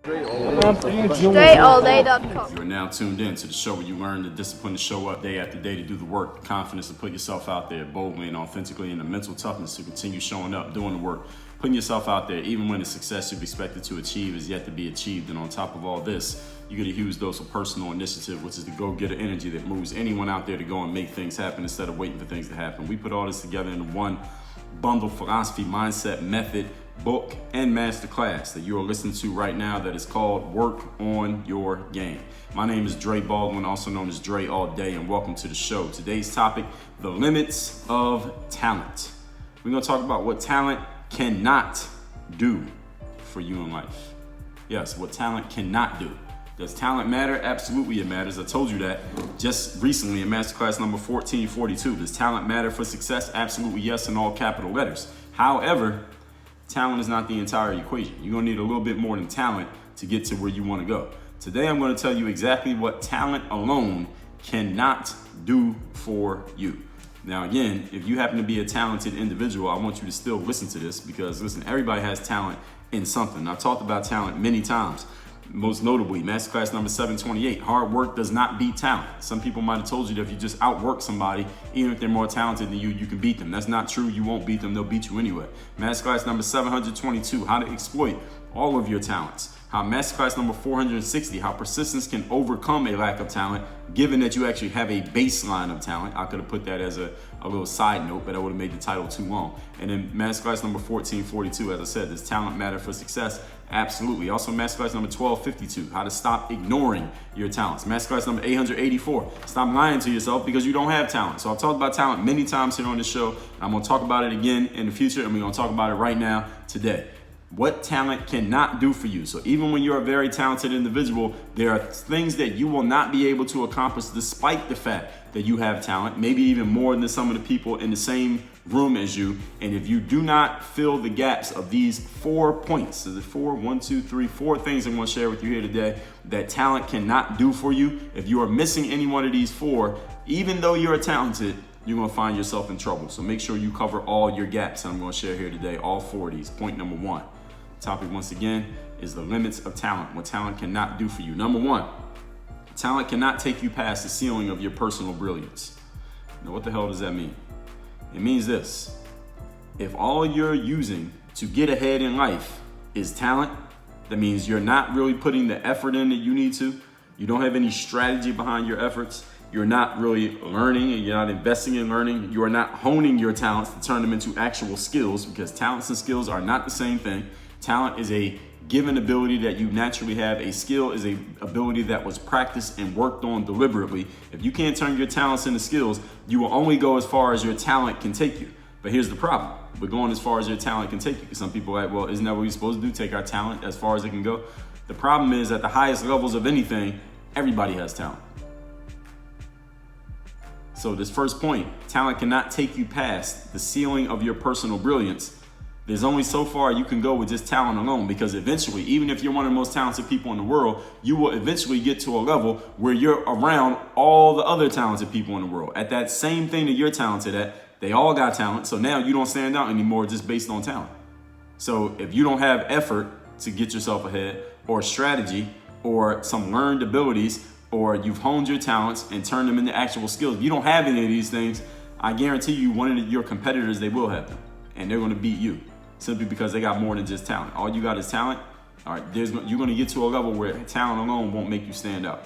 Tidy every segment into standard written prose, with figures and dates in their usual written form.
DreAllDay.com. You are now tuned in to the show where you learn the discipline to show up day after day, to do the work, the confidence to put yourself out there boldly and authentically, and the mental toughness to continue showing up, doing the work, putting yourself out there even when the success you've expected to achieve is yet to be achieved. And on top of all this, you get a huge dose of personal initiative, which is the go-getter energy that moves anyone out there to go and make things happen instead of waiting for things to happen. We put all this together in one bundle philosophy, mindset, method, book, and masterclass that you are listening to right now that is called Work on Your Game. My name is Dre Baldwin, also known as Dre All Day, and welcome to the show. Today's topic, the limits of talent. We're going to talk about what talent cannot do for you in life. Yes, what talent cannot do. Does talent matter? Absolutely it matters. I told you that just recently in masterclass number 1442. Does talent matter for success? Absolutely yes, in all capital letters. However, talent is not the entire equation. You're gonna need a little bit more than talent to get to where you wanna go. Today, I'm gonna tell you exactly what talent alone cannot do for you. Now, again, if you happen to be a talented individual, I want you to still listen to this because, listen, everybody has talent in something. I've talked about talent many times. Most notably, masterclass number 728, hard work does not beat talent. Some people might have told you that if you just outwork somebody, even if they're more talented than you, you can beat them. That's not true. You won't beat them. They'll beat you anyway. Masterclass number 722, how to exploit all of your talents. How masterclass number 460, how persistence can overcome a lack of talent, given that you actually have a baseline of talent. I could have put that as a little side note, but I would have made the title too long. And then masterclass number 1442, as I said, does talent matter for success? Absolutely. Also masterclass number 1252, how to stop ignoring your talents. Masterclass number 884, stop lying to yourself because you don't have talent. So I've talked about talent many times here on this show. And I'm going to talk about it again in the future, and we're going to talk about it right now today. What talent cannot do for you. So even when you're a very talented individual, there are things that you will not be able to accomplish despite the fact that you have talent, maybe even more than some of the people in the same room as you. And if you do not fill the gaps of these 4 points, is it four? 1, 2, 3, 4 things I'm going to share with you here today that talent cannot do for you. If you are missing any one of these 4, even though you're talented, you're going to find yourself in trouble. So make sure you cover all your gaps I'm going to share here today, all 4 of these. Point number 1. Topic once again is the limits of talent, what talent cannot do for you. Number 1, talent cannot take you past the ceiling of your personal brilliance. Now, what the hell does that mean? It means this: if all you're using to get ahead in life is talent, that means you're not really putting the effort in that you need to. You don't have any strategy behind your efforts. You're not really learning, and you're not investing in learning. You are not honing your talents to turn them into actual skills, because talents and skills are not the same thing. Talent is a given ability that you naturally have. A skill is a ability that was practiced and worked on deliberately. If you can't turn your talents into skills, you will only go as far as your talent can take you. But here's the problem. We're going as far as your talent can take you. Because some people are like, well, isn't that what we're supposed to do? Take our talent as far as it can go? The problem is, at the highest levels of anything, everybody has talent. So this first point, talent cannot take you past the ceiling of your personal brilliance. There's only so far you can go with just talent alone, because eventually, even if you're one of the most talented people in the world, you will eventually get to a level where you're around all the other talented people in the world. At that same thing that you're talented at, they all got talent. So now you don't stand out anymore just based on talent. So if you don't have effort to get yourself ahead, or strategy, or some learned abilities, or you've honed your talents and turned them into actual skills, if you don't have any of these things, I guarantee you one of your competitors, they will have them, and they're going to beat you. Simply because they got more than just talent. All you got is talent. All right, you're going to get to a level where talent alone won't make you stand out.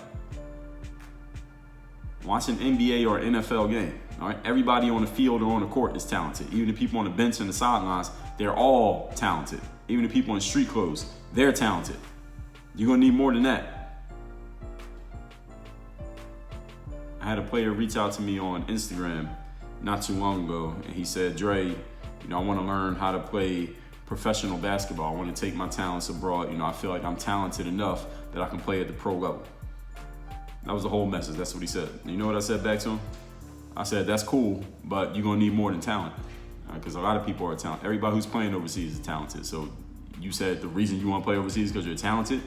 Watch an NBA or NFL game. All right, everybody on the field or on the court is talented. Even the people on the bench and the sidelines, they're all talented. Even the people in street clothes, they're talented. You're going to need more than that. I had a player reach out to me on Instagram not too long ago, and he said, Dre, I want to learn how to play professional basketball. I want to take my talents abroad. I feel like I'm talented enough that I can play at the pro level. That was the whole message. That's what he said. And you know what I said back to him? I said, that's cool, but you're going to need more than talent. Because a lot of people are talented. Everybody who's playing overseas is talented. So you said the reason you want to play overseas is because you're talented?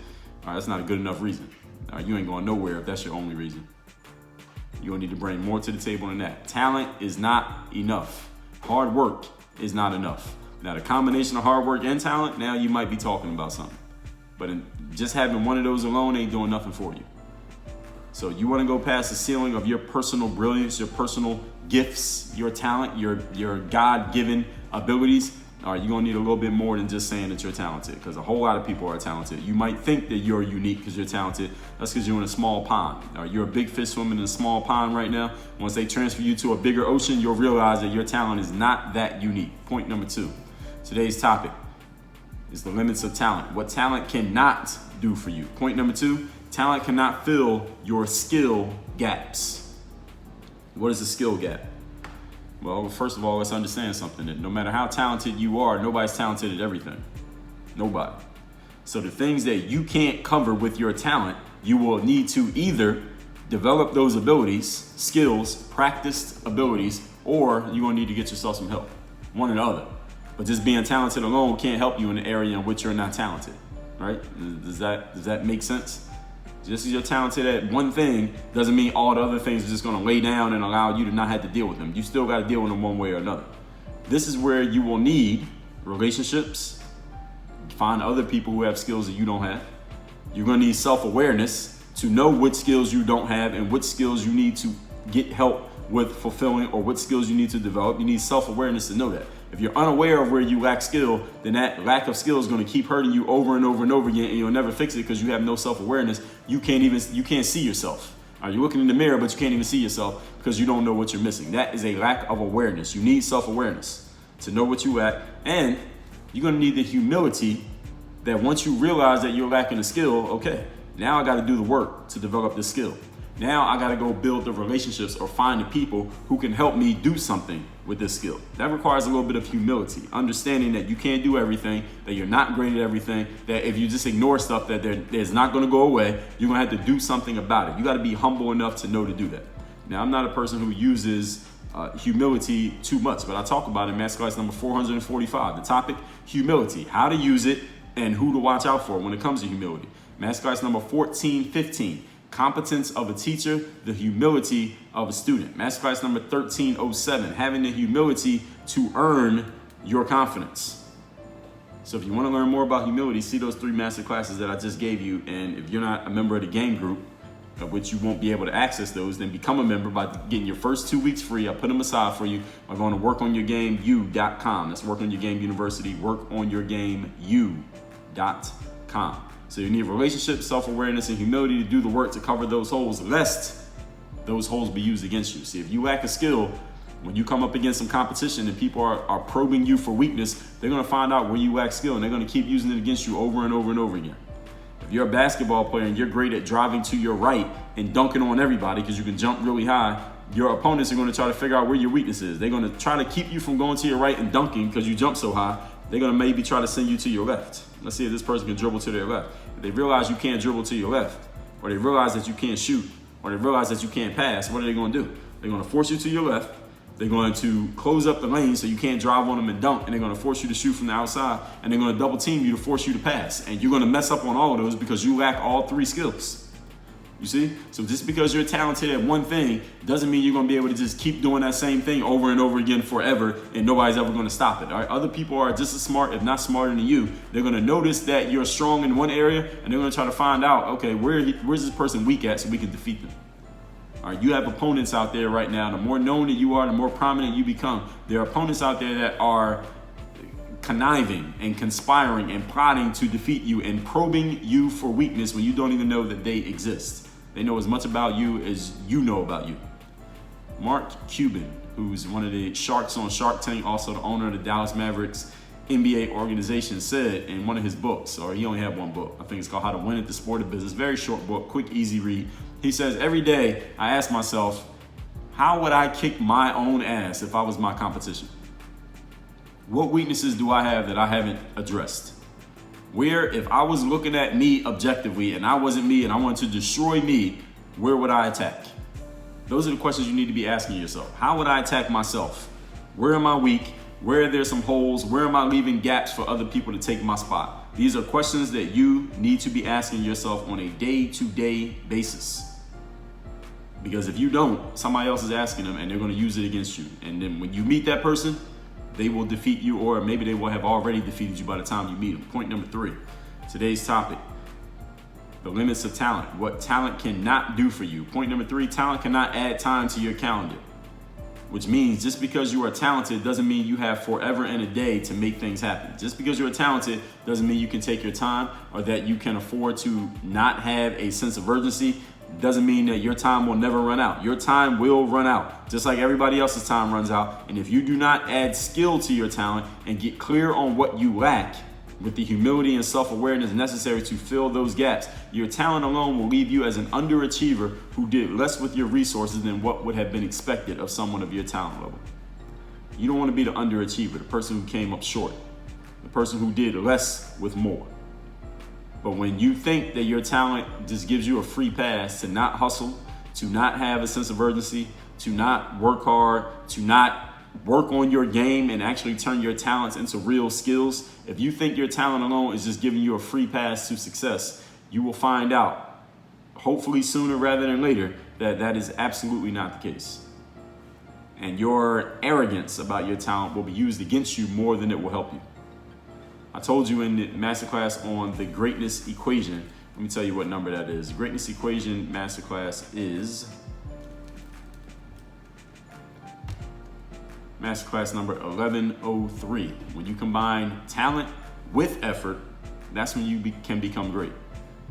All right, that's not a good enough reason. All right, you ain't going nowhere if that's your only reason. You're going to need to bring more to the table than that. Talent is not enough. Hard work is not enough. Now, the combination of hard work and talent, now you might be talking about something. But Just having one of those alone ain't doing nothing for you. So you want to go past the ceiling of your personal brilliance, your personal gifts, your talent, your God-given abilities. All right, you're going to need a little bit more than just saying that you're talented, because a whole lot of people are talented. You might think that you're unique because you're talented. That's because you're in a small pond. All right, you're a big fish swimming in a small pond right now. Once they transfer you to a bigger ocean, you'll realize that your talent is not that unique. Point number 2. Today's topic is the limits of talent. What talent cannot do for you. Point number 2, talent cannot fill your skill gaps. What is a skill gap? Well, first of all, let's understand something, that no matter how talented you are, nobody's talented at everything. Nobody. So the things that you can't cover with your talent, you will need to either develop those abilities, skills, practiced abilities, or you're gonna need to get yourself some help. One or the other. But just being talented alone can't help you in the area in which you're not talented, right? Does that make sense? Just as you're talented at one thing doesn't mean all the other things are just going to lay down and allow you to not have to deal with them. You still got to deal with them one way or another. This is where you will need relationships, find other people who have skills that you don't have. You're going to need self-awareness to know what skills you don't have and what skills you need to get help with fulfilling, or what skills you need to develop. You need self-awareness to know that. If you're unaware of where you lack skill, then that lack of skill is going to keep hurting you over and over and over again, and you'll never fix it because you have no self-awareness. You can't see yourself. You're looking in the mirror, but you can't even see yourself because you don't know what you're missing. That is a lack of awareness. You need self-awareness to know what you lack, and you're going to need the humility that once you realize that you're lacking a skill, okay, now I got to do the work to develop this skill. Now I got to go build the relationships or find the people who can help me do something with this skill. That requires a little bit of humility, understanding that you can't do everything, that you're not great at everything, that if you just ignore stuff that there's not going to go away, you're going to have to do something about it. You got to be humble enough to know to do that. Now, I'm not a person who uses humility too much, but I talk about it in masterclass number 445. The topic, humility, how to use it and who to watch out for when it comes to humility. Masterclass number 1415. Competence of a teacher, the humility of a student. Masterclass number 1307, having the humility to earn your confidence. So if you want to learn more about humility, see those 3 masterclasses that I just gave you. And if you're not a member of the game group, of which you won't be able to access those, then become a member by getting your first 2 weeks free. I put them aside for you by going to workonyourgameu.com. That's Work On Your Game University, workonyourgameu.com. So you need relationships, self-awareness, and humility to do the work to cover those holes, lest those holes be used against you. See, if you lack a skill, when you come up against some competition and people are probing you for weakness, they're going to find out where you lack skill, and they're going to keep using it against you over and over and over again. If you're a basketball player and you're great at driving to your right and dunking on everybody because you can jump really high, your opponents are going to try to figure out where your weakness is. They're going to try to keep you from going to your right and dunking because you jump so high. They're going to maybe try to send you to your left. Let's see if this person can dribble to their left. If they realize you can't dribble to your left, or they realize that you can't shoot, or they realize that you can't pass, what are they going to do? They're going to force you to your left. They're going to close up the lane so you can't drive on them and dunk, and they're going to force you to shoot from the outside, and they're going to double team you to force you to pass. And you're going to mess up on all of those because you lack all 3 skills. You see? So just because you're talented at one thing doesn't mean you're going to be able to just keep doing that same thing over and over again forever, and nobody's ever going to stop it. All right? Other people are just as smart, if not smarter than you. They're going to notice that you're strong in one area, and they're going to try to find out, okay, where's this person weak at so we can defeat them. All right, you have opponents out there right now. The more known that you are, the more prominent you become. There are opponents out there that are conniving and conspiring and plotting to defeat you and probing you for weakness when you don't even know that they exist. They know as much about you as you know about you. Mark Cuban, who's one of the sharks on Shark Tank, also the owner of the Dallas Mavericks NBA organization, said in one of his books, or he only had one book, I think it's called How to Win at the Sport of Business, very short book, quick, easy read. He says, every day I ask myself, how would I kick my own ass if I was my competition? What weaknesses do I have that I haven't addressed? Where, if I was looking at me objectively and I wasn't me and I wanted to destroy me, where would I attack? Those are the questions you need to be asking yourself. How would I attack myself? Where am I weak? Where are there some holes? Where am I leaving gaps for other people to take my spot? These are questions that you need to be asking yourself on a day-to-day basis. Because if you don't, somebody else is asking them and they're going to use it against you. And then when you meet that person, they will defeat you, or maybe they will have already defeated you by the time you meet them. Point number 3, today's topic, The limits of talent, what talent cannot do for you. Point number 3, talent cannot add time to your calendar. Which means just because you are talented doesn't mean you have forever and a day to make things happen. Just because you're talented doesn't mean you can take your time or that you can afford to not have a sense of urgency. Doesn't mean that your time will never run out. Your time will run out, just like everybody else's time runs out. And if you do not add skill to your talent and get clear on what you lack with the humility and self-awareness necessary to fill those gaps, your talent alone will leave you as an underachiever who did less with your resources than what would have been expected of someone of your talent level. You don't want to be the underachiever, the person who came up short, the person who did less with more. But when you think that your talent just gives you a free pass to not hustle, to not have a sense of urgency, to not work hard, to not work on your game and actually turn your talents into real skills, if you think your talent alone is just giving you a free pass to success, you will find out, hopefully sooner rather than later, that that is absolutely not the case. And your arrogance about your talent will be used against you more than it will help you. I told you in the masterclass on the greatness equation, let me tell you what number that is. The greatness equation masterclass is masterclass number 1103. When you combine talent with effort, that's when you can become great.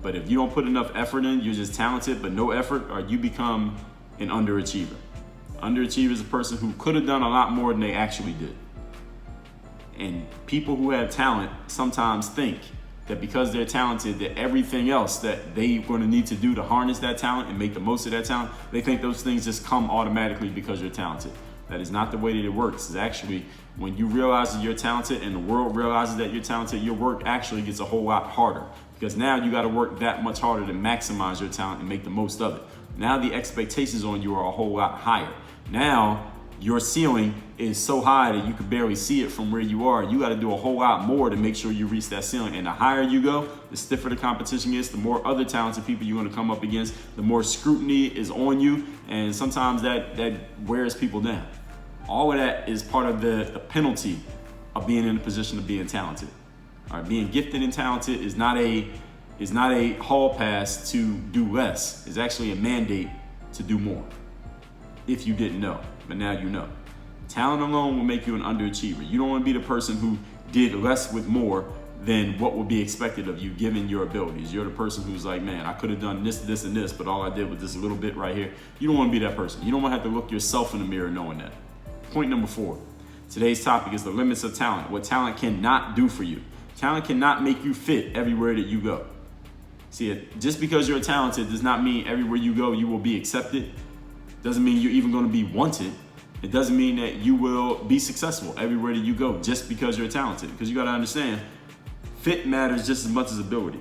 But if you don't put enough effort in, you're just talented but no effort, or you become an underachiever. Underachiever is a person who could have done a lot more than they actually did. And people who have talent sometimes think that because they're talented, that everything else that they're going to need to do to harness that talent and make the most of that talent, they think those things just come automatically because you're talented. That is not the way that it works. It's actually when you realize that you're talented and the world realizes that you're talented, your work actually gets a whole lot harder, because now you got to work that much harder to maximize your talent and make the most of it. Now the expectations on you are a whole lot higher. Now your ceiling is so high that you can barely see it from where you are. You got to do a whole lot more to make sure you reach that ceiling. And the higher you go, the stiffer the competition gets, the more other talented people you're going to come up against, the more scrutiny is on you. And sometimes that wears people down. All of that is part of the penalty of being in a position of being talented. All right, being gifted and talented is not a hall pass to do less. It's actually a mandate to do more. If you didn't know, but now you know. Talent alone will make you an underachiever. You don't want to be the person who did less with more than what will be expected of you given your abilities. You're the person who's like, man, I could have done this, this, and this, but all I did was this little bit right here. You don't want to be that person. You don't want to have to look yourself in the mirror knowing that. Point number 4. Today's topic is the limits of talent. What talent cannot do for you. Talent cannot make you fit everywhere that you go. See, just because you're talented does not mean everywhere you go you will be accepted. Doesn't mean you're even going to be wanted. It doesn't mean that you will be successful everywhere that you go just because you're talented. Because you got to understand, fit matters just as much as ability.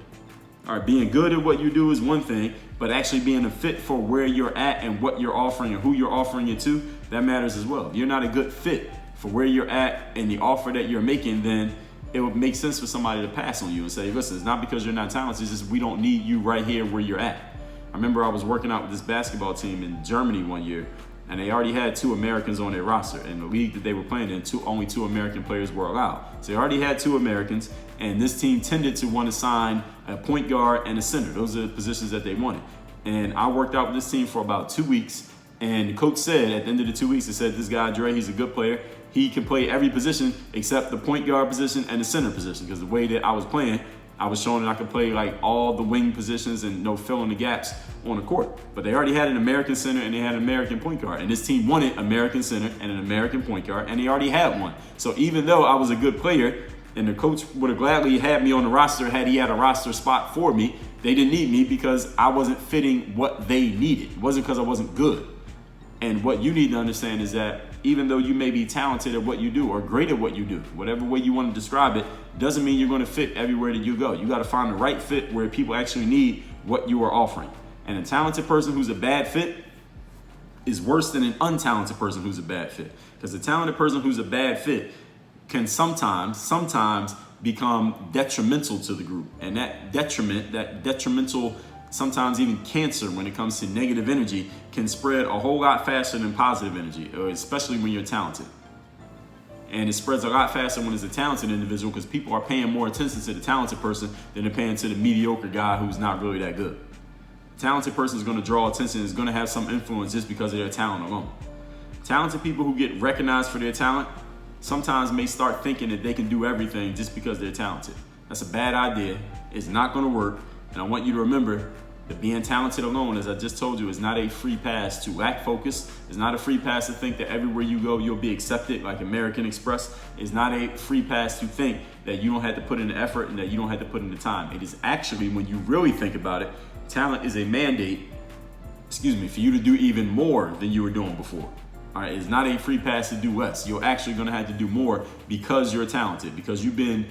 All right, being good at what you do is one thing, but actually being a fit for where you're at and what you're offering and who you're offering it to, that matters as well. If you're not a good fit for where you're at and the offer that you're making, then it would make sense for somebody to pass on you and say, listen, it's not because you're not talented, it's just we don't need you right here where you're at. I remember I was working out with this basketball team in Germany one year, and they already had 2 Americans on their roster. In the league that they were playing in, only 2 American players were allowed. So they already had 2 Americans, and this team tended to want to sign a point guard and a center. Those are the positions that they wanted. And I worked out with this team for about 2 weeks, and the coach said at the end of the 2 weeks, he said, this guy, Dre, he's a good player. He can play every position except the point guard position and the center position, because the way that I was playing, I was showing that I could play like all the wing positions and no filling the gaps on the court. But they already had an American center and they had an American point guard. And this team wanted American center and an American point guard, and they already had one. So even though I was a good player and the coach would have gladly had me on the roster had he had a roster spot for me, they didn't need me because I wasn't fitting what they needed. It wasn't because I wasn't good. And what you need to understand is that even though you may be talented at what you do or great at what you do, whatever way you want to describe it, doesn't mean you're going to fit everywhere that you go. You got to find the right fit where people actually need what you are offering. And a talented person who's a bad fit is worse than an untalented person who's a bad fit. Because a talented person who's a bad fit can sometimes become detrimental to the group. And that detrimental, sometimes even cancer when it comes to negative energy, can spread a whole lot faster than positive energy, especially when you're talented. And it spreads a lot faster when it's a talented individual because people are paying more attention to the talented person than they're paying to the mediocre guy who's not really that good. Talented person is going to draw attention, is going to have some influence just because of their talent alone. Talented people who get recognized for their talent sometimes may start thinking that they can do everything just because they're talented. That's a bad idea. It's not going to work. And I want you to remember that being talented alone, as I just told you, is not a free pass to lack focus. It's not a free pass to think that everywhere you go, you'll be accepted like American Express. It's not a free pass to think that you don't have to put in the effort and that you don't have to put in the time. It is actually, when you really think about it, talent is a mandate, for you to do even more than you were doing before. All right, it's not a free pass to do less. You're actually going to have to do more because you're talented, because you've been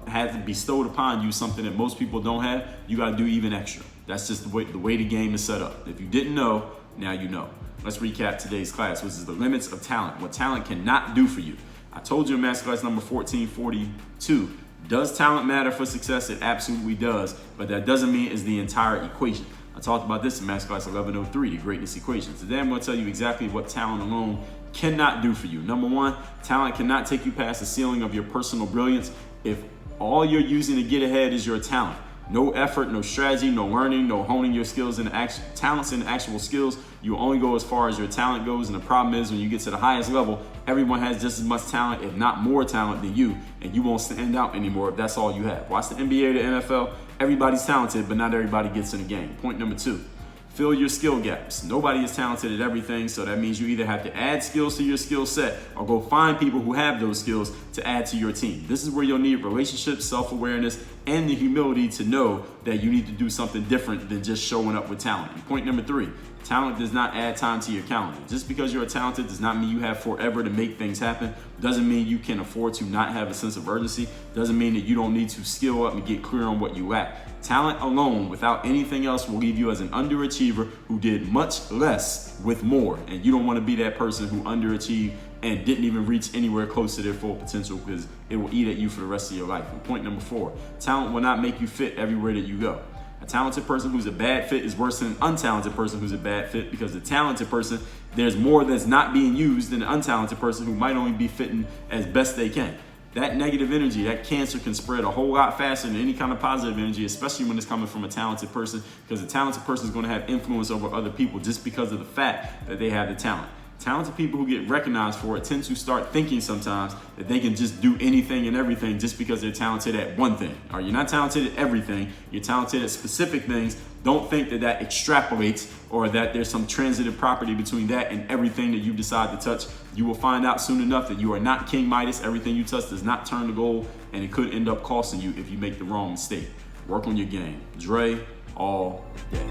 had bestowed upon you something that most people don't have. You got to do even extra. That's just the way the game is set up. If you didn't know, now you know. Let's recap today's class, which is the limits of talent, what talent cannot do for you. I told you in masterclass number 1442, does talent matter for success? It absolutely does, but that doesn't mean it's the entire equation. I talked about this in masterclass 1103, the greatness equation. Today I'm going to tell you exactly what talent alone cannot do for you. Number one, talent cannot take you past the ceiling of your personal brilliance. If all you're using to get ahead is your talent, no effort, no strategy, no learning, no honing your skills and talents and actual skills, you only go as far as your talent goes. And the problem is, when you get to the highest level, everyone has just as much talent, if not more talent than you, and you won't stand out anymore if that's all you have. Watch the NBA, the NFL, everybody's talented, but not everybody gets in the game. Point number two, fill your skill gaps. Nobody is talented at everything, so that means you either have to add skills to your skill set or go find people who have those skills to add to your team. This is where you'll need relationships, self-awareness, and the humility to know that you need to do something different than just showing up with talent. And point number three, talent does not add time to your calendar. Just because you're talented does not mean you have forever to make things happen. Doesn't mean you can afford to not have a sense of urgency. Doesn't mean that you don't need to skill up and get clear on what you lack. Talent alone, without anything else, will leave you as an underachiever who did much less with more. And you don't want to be that person who underachieved and didn't even reach anywhere close to their full potential, because it will eat at you for the rest of your life. And point number four, talent will not make you fit everywhere that you go. A talented person who's a bad fit is worse than an untalented person who's a bad fit, because the talented person, there's more that's not being used than the untalented person who might only be fitting as best they can. That negative energy, that cancer can spread a whole lot faster than any kind of positive energy, especially when it's coming from a talented person, because a talented person is going to have influence over other people just because of the fact that they have the talent. Talented people who get recognized for it tend to start thinking sometimes that they can just do anything and everything just because they're talented at one thing. Or you're not talented at everything, you're talented at specific things. Don't think that that extrapolates or that there's some transitive property between that and everything that you decide to touch. You will find out soon enough that you are not King Midas. Everything you touch does not turn to gold, and it could end up costing you if you make the wrong mistake. Work on your game. Dre all day.